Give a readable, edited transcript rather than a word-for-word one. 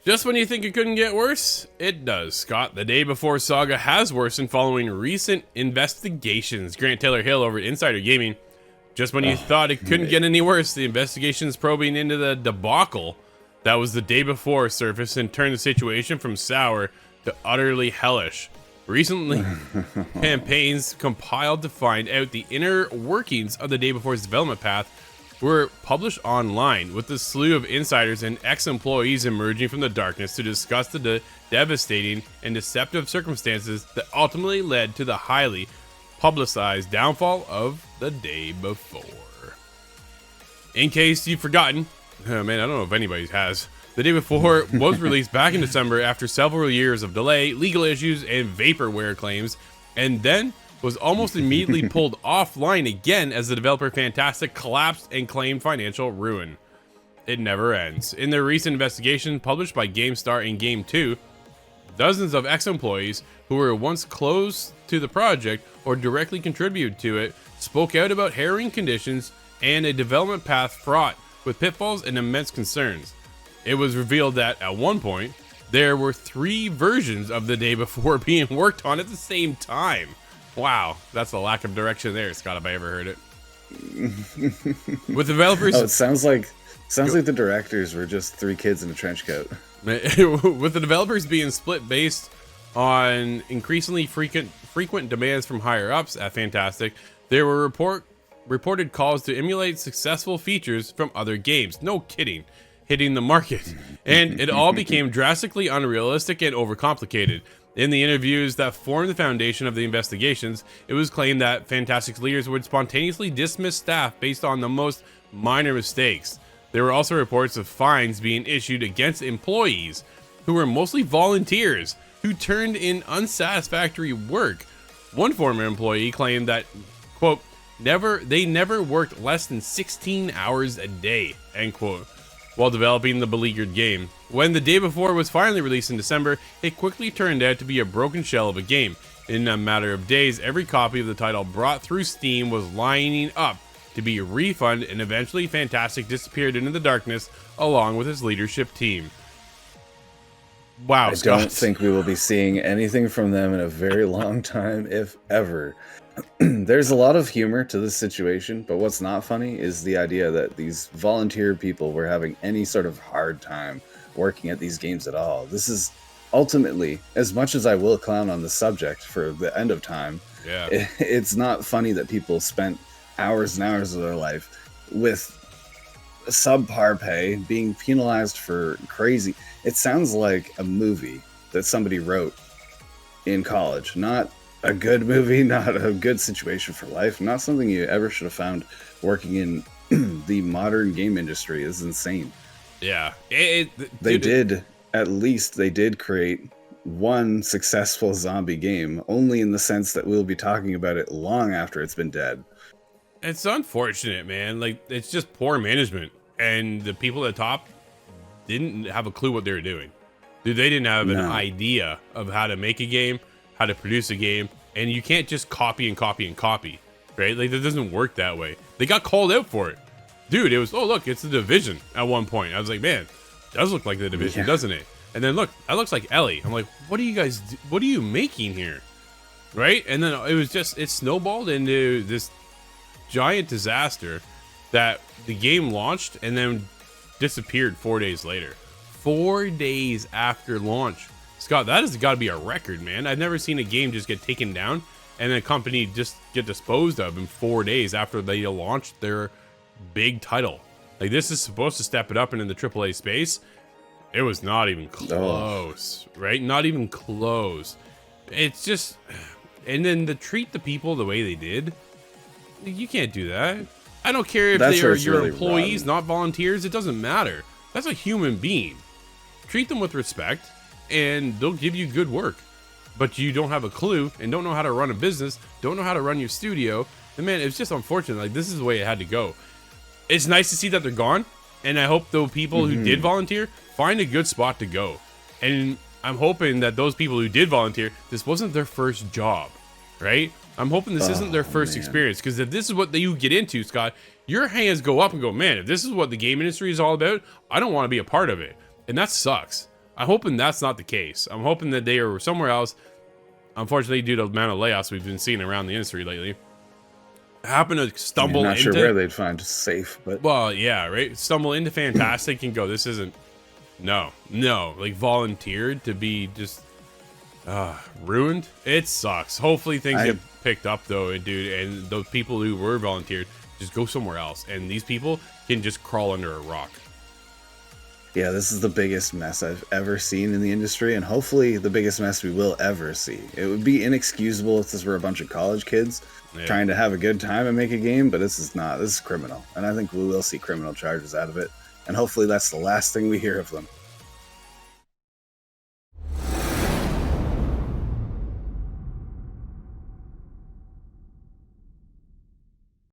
Just when you think it couldn't get worse, it does, Scott. The Day Before saga has worsened following recent investigations. Grant Taylor Hill over at Insider Gaming. Just when you thought it couldn't get any worse, the investigations probing into the debacle that was the Day Before surfaced and turned the situation from sour to utterly hellish. Recently, campaigns compiled to find out the inner workings of the Day Before's development path were published online, with a slew of insiders and ex-employees emerging from the darkness to discuss the devastating and deceptive circumstances that ultimately led to the highly publicized downfall of the Day Before. In case you've forgotten, oh man, I don't know if anybody has, the Day Before was released back in December after several years of delay, legal issues, and vaporware claims, and then was almost immediately pulled offline again as the developer Fantastic collapsed and claimed financial ruin. It never ends. In the recent investigation published by GameStar and Game2, dozens of ex-employees who were once close to the project or directly contributed to it spoke out about harrowing conditions and a development path fraught with pitfalls and immense concerns. It was revealed that at one point, there were 3 versions of the Day Before being worked on at the same time. Wow, that's a lack of direction there, Scott, if I ever heard it. With developers... Oh, it sounds like the directors were just 3 kids in a trench coat. With the developers being split based on increasingly frequent demands from higher-ups at Fantastic, there were reported calls to emulate successful features from other games. No kidding. Hitting the market. And it all became drastically unrealistic and overcomplicated. In the interviews that formed the foundation of the investigations, it was claimed that Fantastic's leaders would spontaneously dismiss staff based on the most minor mistakes. There were also reports of fines being issued against employees who were mostly volunteers who turned in unsatisfactory work. One former employee claimed that, quote, they never worked less than 16 hours a day, end quote, while developing the beleaguered game. When the Day Before was finally released in December, it quickly turned out to be a broken shell of a game. In a matter of days, every copy of the title brought through Steam was lining up to be refunded, and eventually Fantastic disappeared into the darkness along with his leadership team. Wow, I don't think we will be seeing anything from them in a very long time, if ever. There's a lot of humor to this situation, but what's not funny is the idea that these volunteer people were having any sort of hard time working at these games at all. This is ultimately, as much as I will clown on the subject for the end of time, it's not funny that people spent hours and hours of their life with subpar pay, being penalized for crazy. It sounds like a movie that somebody wrote in college, not a good movie, not a good situation for life, not something you ever should have found working in the modern game industry. Is insane. Yeah. They did create one successful zombie game, only in the sense that we'll be talking about it long after it's been dead. It's unfortunate, man. Like, it's just poor management. And the people at the top didn't have a clue what they were doing. Dude, they didn't have an idea of how to make a game, how to produce a game, and you can't just copy and copy and copy, right? Like, that doesn't work that way. They got called out for it. Dude, it was, oh, look, it's the Division at one point. I was like, man, it does look like the Division, doesn't it? And then look, that looks like Ellie. I'm like, what are you guys, what are you making here? Right? And then it was just, it snowballed into this giant disaster that the game launched and then disappeared 4 days later. 4 days after launch. Scott, that has got to be a record, man. I've never seen a game just get taken down and a company just get disposed of in 4 days after they launched their big title. Like, this is supposed to step it up into the AAA space. It was not even close, right? Not even close. It's just, and then to treat the people the way they did, you can't do that. I don't care if they are your employees, not volunteers. It doesn't matter. That's a human being. Treat them with respect, and they'll give you good work. But you don't have a clue and don't know how to run a business, don't know how to run your studio. And man, it's just unfortunate. Like, this is the way it had to go. It's nice to see that they're gone, and I hope the people who did volunteer find a good spot to go. And I'm hoping that those people who did volunteer, this wasn't their first job, right? I'm hoping this isn't their first experience, because if this is what you get into, Scott, your hands go up and go, man, if this is what the game industry is all about, I don't want to be a part of it. And that sucks. I'm hoping that's not the case. I'm hoping that they are somewhere else. Unfortunately, due to the amount of layoffs we've been seeing around the industry lately, happen to stumble Not into. sure where they'd find safe, but Well, yeah, right. Stumble into Fantastic and go, this isn't. No, like volunteered to be just ruined. It sucks. Hopefully things get picked up though, dude. And those people who were volunteered just go somewhere else, and these people can just crawl under a rock. Yeah, this is the biggest mess I've ever seen in the industry, and hopefully the biggest mess we will ever see. It would be inexcusable if this were a bunch of college kids trying to have a good time and make a game, but this is not. This is criminal, and I think we will see criminal charges out of it, and hopefully that's the last thing we hear of them.